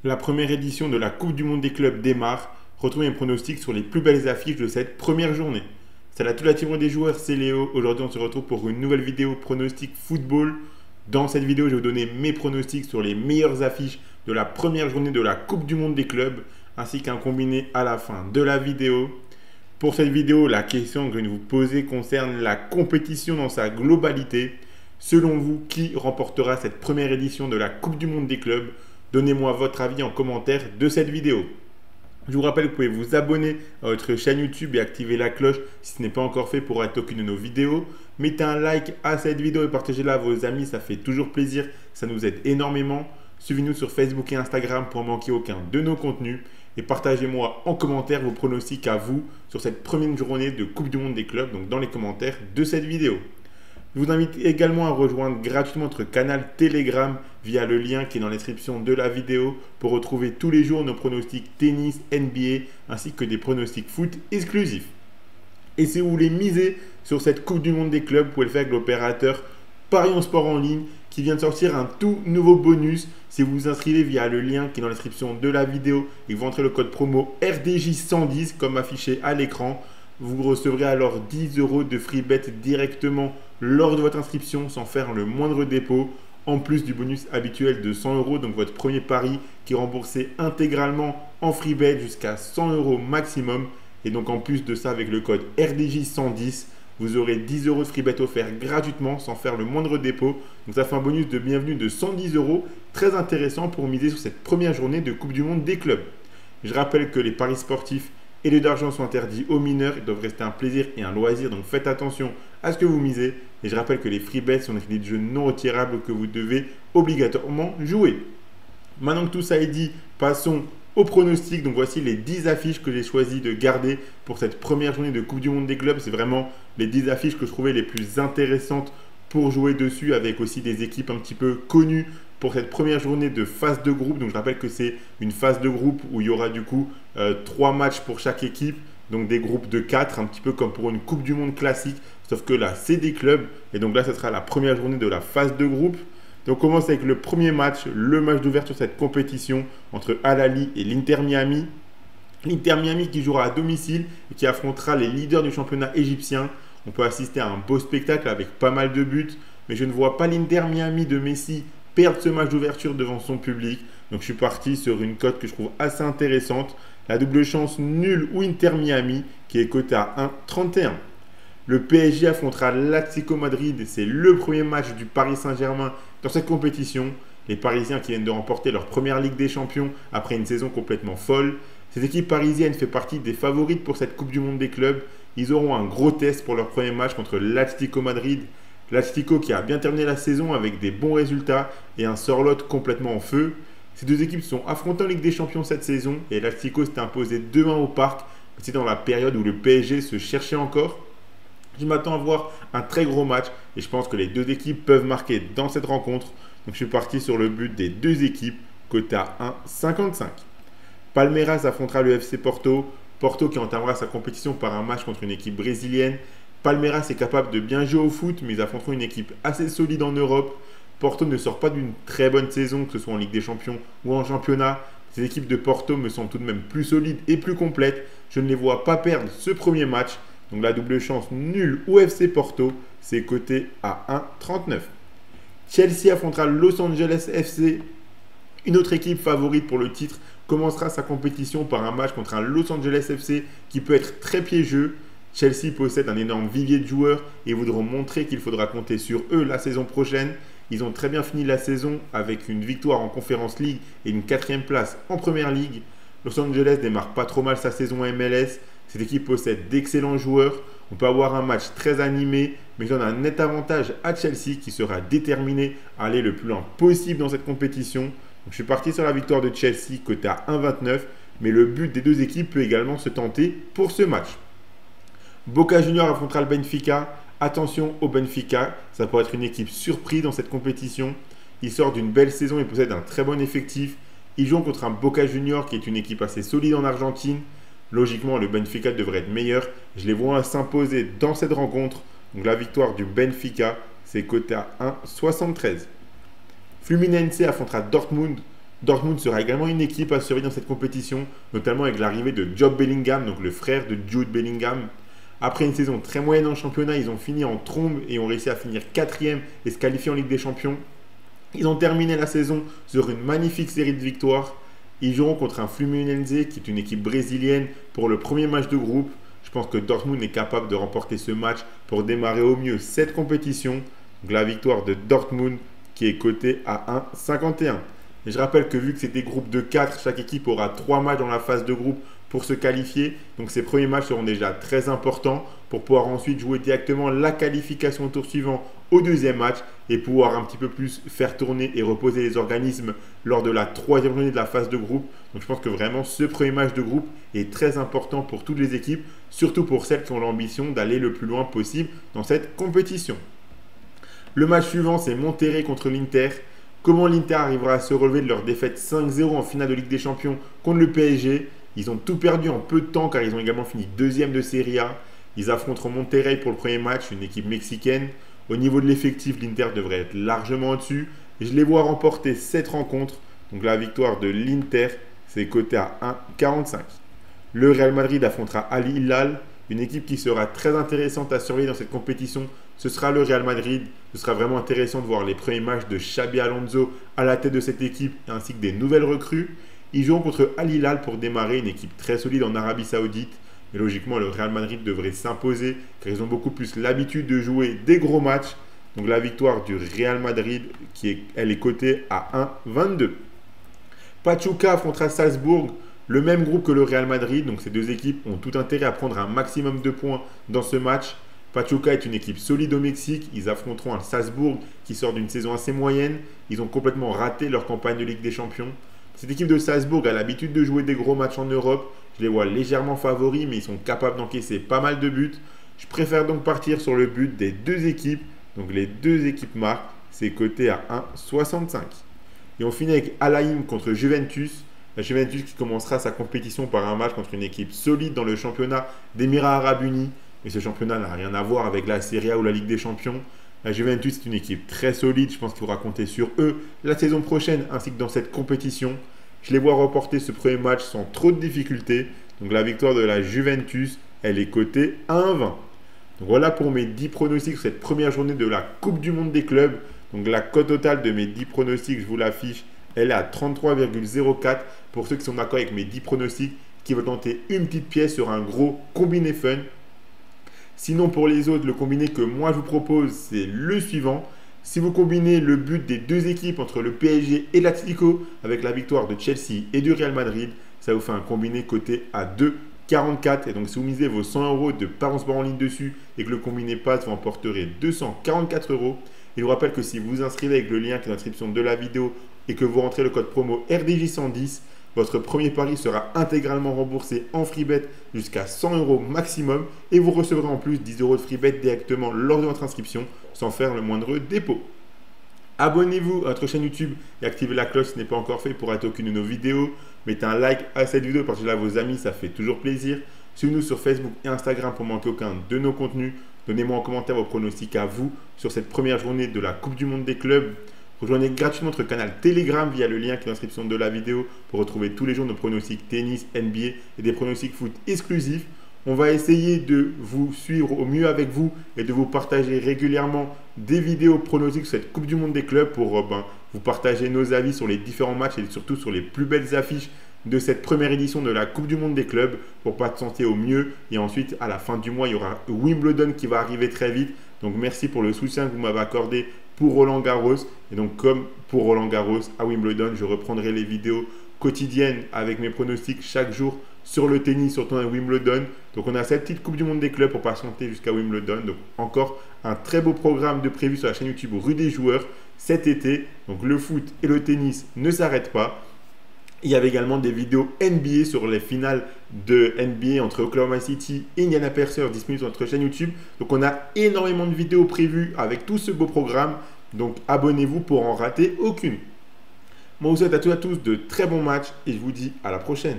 La première édition de la Coupe du Monde des clubs démarre. Retrouvez mes pronostics sur les plus belles affiches de cette première journée. Salut à toute la team des joueurs, c'est Léo. Aujourd'hui, on se retrouve pour une nouvelle vidéo pronostic football. Dans cette vidéo, je vais vous donner mes pronostics sur les meilleures affiches de la première journée de la Coupe du Monde des clubs, ainsi qu'un combiné à la fin de la vidéo. Pour cette vidéo, la question que je vais vous poser concerne la compétition dans sa globalité. Selon vous, qui remportera cette première édition de la Coupe du Monde des clubs? Donnez-moi votre avis en commentaire de cette vidéo. Je vous rappelle que vous pouvez vous abonner à notre chaîne YouTube et activer la cloche si ce n'est pas encore fait pour rater aucune de nos vidéos. Mettez un like à cette vidéo et partagez-la à vos amis, ça fait toujours plaisir, ça nous aide énormément. Suivez-nous sur Facebook et Instagram pour ne manquer aucun de nos contenus. Et partagez-moi en commentaire vos pronostics à vous sur cette première journée de Coupe du Monde des clubs, donc dans les commentaires de cette vidéo. Je vous invite également à rejoindre gratuitement notre canal Telegram via le lien qui est dans la description de la vidéo pour retrouver tous les jours nos pronostics tennis, NBA ainsi que des pronostics foot exclusifs. Et si vous voulez miser sur cette Coupe du Monde des clubs, vous pouvez le faire avec l'opérateur Paris en sport en ligne qui vient de sortir un tout nouveau bonus. Si vous vous inscrivez via le lien qui est dans la description de la vidéo et que vous entrez le code promo RDJ110 comme affiché à l'écran, vous recevrez alors 10 € de free bet directement lors de votre inscription sans faire le moindre dépôt, en plus du bonus habituel de 100 €, donc votre premier pari qui est remboursé intégralement en free bet jusqu'à 100 € maximum. Et donc en plus de ça, avec le code RDJ110, vous aurez 10 € de free bet offert gratuitement sans faire le moindre dépôt. Donc ça fait un bonus de bienvenue de 110 €, très intéressant pour miser sur cette première journée de Coupe du Monde des clubs. Je rappelle que les paris sportifs et les d'argent sont interdits aux mineurs, ils doivent rester un plaisir et un loisir, donc faites attention à ce que vous misez. Et je rappelle que les free bets sont des crédits de jeu non retirables que vous devez obligatoirement jouer. Maintenant que tout ça est dit, passons au pronostic. Donc voici les 10 affiches que j'ai choisi de garder pour cette première journée de Coupe du Monde des clubs. C'est vraiment les 10 affiches que je trouvais les plus intéressantes pour jouer dessus, avec aussi des équipes un petit peu connues pour cette première journée de phase de groupe. Donc je rappelle que c'est une phase de groupe où il y aura du coup 3 matchs pour chaque équipe, donc des groupes de 4, un petit peu comme pour une Coupe du Monde classique, sauf que là c'est des clubs. Et donc là ce sera la première journée de la phase de groupe. Donc on commence avec le premier match, le match d'ouverture de cette compétition entre Al Ahly et l'Inter Miami. L'Inter Miami qui jouera à domicile et qui affrontera les leaders du championnat égyptien. On peut assister à un beau spectacle avec pas mal de buts, mais je ne vois pas l'Inter Miami de Messi perdre ce match d'ouverture devant son public. Donc je suis parti sur une cote que je trouve assez intéressante. La double chance nulle ou Inter Miami qui est cotée à 1,31. Le PSG affrontera l'Atlético Madrid. C'est le premier match du Paris Saint-Germain dans cette compétition. Les Parisiens qui viennent de remporter leur première Ligue des Champions après une saison complètement folle. Cette équipe parisienne fait partie des favorites pour cette Coupe du Monde des clubs. Ils auront un gros test pour leur premier match contre l'Atlético Madrid. L'Atlético qui a bien terminé la saison avec des bons résultats et un Sorloth complètement en feu. Ces deux équipes sont affrontées en Ligue des Champions cette saison et l'Atlético s'est imposé 2-1 au Parc. C'est dans la période où le PSG se cherchait encore. Je m'attends à voir un très gros match et je pense que les deux équipes peuvent marquer dans cette rencontre. Donc je suis parti sur le but des deux équipes, coté à 1,55. Palmeiras affrontera le FC Porto. Porto qui entamera sa compétition par un match contre une équipe brésilienne. Palmeiras est capable de bien jouer au foot, mais ils affronteront une équipe assez solide en Europe. Porto ne sort pas d'une très bonne saison, que ce soit en Ligue des Champions ou en championnat. Ces équipes de Porto me semblent tout de même plus solides et plus complètes. Je ne les vois pas perdre ce premier match. Donc la double chance nulle ou FC Porto, c'est coté à 1,39. Chelsea affrontera Los Angeles FC. Une autre équipe favorite pour le titre commencera sa compétition par un match contre un Los Angeles FC qui peut être très piégeux. Chelsea possède un énorme vivier de joueurs et voudront montrer qu'il faudra compter sur eux la saison prochaine. Ils ont très bien fini la saison avec une victoire en Conference League et une 4e place en Premier League. Los Angeles démarre pas trop mal sa saison en MLS. Cette équipe possède d'excellents joueurs. On peut avoir un match très animé, mais donne un net avantage à Chelsea qui sera déterminé à aller le plus loin possible dans cette compétition. Donc, je suis parti sur la victoire de Chelsea côté à 1,29, mais le but des deux équipes peut également se tenter pour ce match. Boca Juniors affrontera le Benfica. Attention au Benfica, ça pourrait être une équipe surprise dans cette compétition. Il sort d'une belle saison et possède un très bon effectif. Ils jouent contre un Boca Juniors qui est une équipe assez solide en Argentine. Logiquement, le Benfica devrait être meilleur. Je les vois s'imposer dans cette rencontre. Donc la victoire du Benfica, c'est coté à 1,73. Fluminense affrontera Dortmund. Dortmund sera également une équipe à surveiller dans cette compétition, notamment avec l'arrivée de Job Bellingham, donc le frère de Jude Bellingham. Après une saison très moyenne en championnat, ils ont fini en trombe et ont réussi à finir 4e et se qualifier en Ligue des Champions. Ils ont terminé la saison sur une magnifique série de victoires. Ils joueront contre un Fluminense qui est une équipe brésilienne pour le premier match de groupe. Je pense que Dortmund est capable de remporter ce match pour démarrer au mieux cette compétition. Donc la victoire de Dortmund qui est cotée à 1,51. Et je rappelle que vu que c'est des groupes de 4, chaque équipe aura 3 matchs dans la phase de groupe pour se qualifier. Donc ces premiers matchs seront déjà très importants pour pouvoir ensuite jouer directement la qualification au tour suivant au deuxième match et pouvoir un petit peu plus faire tourner et reposer les organismes lors de la 3e journée de la phase de groupe. Donc je pense que vraiment ce premier match de groupe est très important pour toutes les équipes, surtout pour celles qui ont l'ambition d'aller le plus loin possible dans cette compétition. Le match suivant, c'est Monterrey contre l'Inter. Comment l'Inter arrivera à se relever de leur défaite 5-0 en finale de Ligue des Champions contre le PSG? Ils ont tout perdu en peu de temps car ils ont également fini 2e de Serie A. Ils affronteront Monterrey pour le premier match, une équipe mexicaine. Au niveau de l'effectif, l'Inter devrait être largement au-dessus. Je les vois remporter cette rencontre. Donc la victoire de l'Inter, c'est coté à 1,45. Le Real Madrid affrontera Al Hilal, une équipe qui sera très intéressante à surveiller dans cette compétition. Ce sera le Real Madrid. Ce sera vraiment intéressant de voir les premiers matchs de Xabi Alonso à la tête de cette équipe ainsi que des nouvelles recrues. Ils joueront contre Al Hilal pour démarrer, une équipe très solide en Arabie Saoudite. Mais logiquement, le Real Madrid devrait s'imposer car ils ont beaucoup plus l'habitude de jouer des gros matchs. Donc la victoire du Real Madrid, elle est cotée à 1,22. Pachuca affrontera Salzbourg, le même groupe que le Real Madrid. Donc ces deux équipes ont tout intérêt à prendre un maximum de points dans ce match. Pachuca est une équipe solide au Mexique. Ils affronteront un Salzbourg qui sort d'une saison assez moyenne. Ils ont complètement raté leur campagne de Ligue des Champions. Cette équipe de Salzbourg a l'habitude de jouer des gros matchs en Europe. Je les vois légèrement favoris, mais ils sont capables d'encaisser pas mal de buts. Je préfère donc partir sur le but des deux équipes. Donc les deux équipes marquent. C'est coté à 1,65. Et on finit avec Alaïm contre Juventus. La Juventus qui commencera sa compétition par un match contre une équipe solide dans le championnat d'Émirats Arabes Unis. Mais ce championnat n'a rien à voir avec la Serie A ou la Ligue des Champions. La Juventus est une équipe très solide. Je pense qu'il faudra compter sur eux la saison prochaine ainsi que dans cette compétition. Je les vois remporter ce premier match sans trop de difficultés. Donc la victoire de la Juventus, elle est cotée à 1,20. Donc voilà pour mes 10 pronostics sur cette première journée de la Coupe du Monde des clubs. Donc la cote totale de mes 10 pronostics, je vous l'affiche, elle est à 33,04. Pour ceux qui sont d'accord avec mes 10 pronostics, qui veulent tenter une petite pièce sur un gros combiné fun. Sinon, pour les autres, le combiné que moi je vous propose, c'est le suivant. Si vous combinez le but des deux équipes entre le PSG et l'Atlético avec la victoire de Chelsea et du Real Madrid, ça vous fait un combiné coté à 2,44. Et donc, si vous misez vos 100 € de Parents Sport en ligne dessus et que le combiné passe, vous emporterez 244 €. Et je vous rappelle que si vous vous inscrivez avec le lien qui est dans la description de la vidéo et que vous rentrez le code promo RDJ110, votre premier pari sera intégralement remboursé en free bet jusqu'à 100 € maximum et vous recevrez en plus 10 € de free bet directement lors de votre inscription sans faire le moindre dépôt. Abonnez-vous à notre chaîne YouTube et activez la cloche si ce n'est pas encore fait pour rater aucune de nos vidéos. Mettez un like à cette vidéo, partagez-la à vos amis, ça fait toujours plaisir. Suivez-nous sur Facebook et Instagram pour manquer aucun de nos contenus. Donnez-moi en commentaire vos pronostics à vous sur cette première journée de la Coupe du Monde des clubs. Rejoignez gratuitement notre canal Telegram via le lien qui est dans la description de la vidéo pour retrouver tous les jours nos pronostics tennis, NBA et des pronostics foot exclusifs. On va essayer de vous suivre au mieux avec vous et de vous partager régulièrement des vidéos pronostics sur cette Coupe du Monde des clubs pour vous partager nos avis sur les différents matchs et surtout sur les plus belles affiches de cette première édition de la Coupe du Monde des clubs pour patienter au mieux. Et ensuite, à la fin du mois, il y aura Wimbledon qui va arriver très vite. Donc, merci pour le soutien que vous m'avez accordé pour Roland Garros. Et donc, comme pour Roland Garros à Wimbledon, je reprendrai les vidéos quotidiennes avec mes pronostics chaque jour sur le tennis, surtout à Wimbledon. Donc, on a cette petite Coupe du Monde des clubs pour patienter jusqu'à Wimbledon. Donc, encore un très beau programme de prévu sur la chaîne YouTube Rue des Joueurs cet été. Donc, le foot et le tennis ne s'arrêtent pas. Il y avait également des vidéos NBA sur les finales de NBA entre Oklahoma City et Indiana Pacers disponibles sur notre chaîne YouTube. Donc, on a énormément de vidéos prévues avec tout ce beau programme. Donc, abonnez-vous pour en rater aucune. Moi, je vous souhaite à tous de très bons matchs et je vous dis à la prochaine.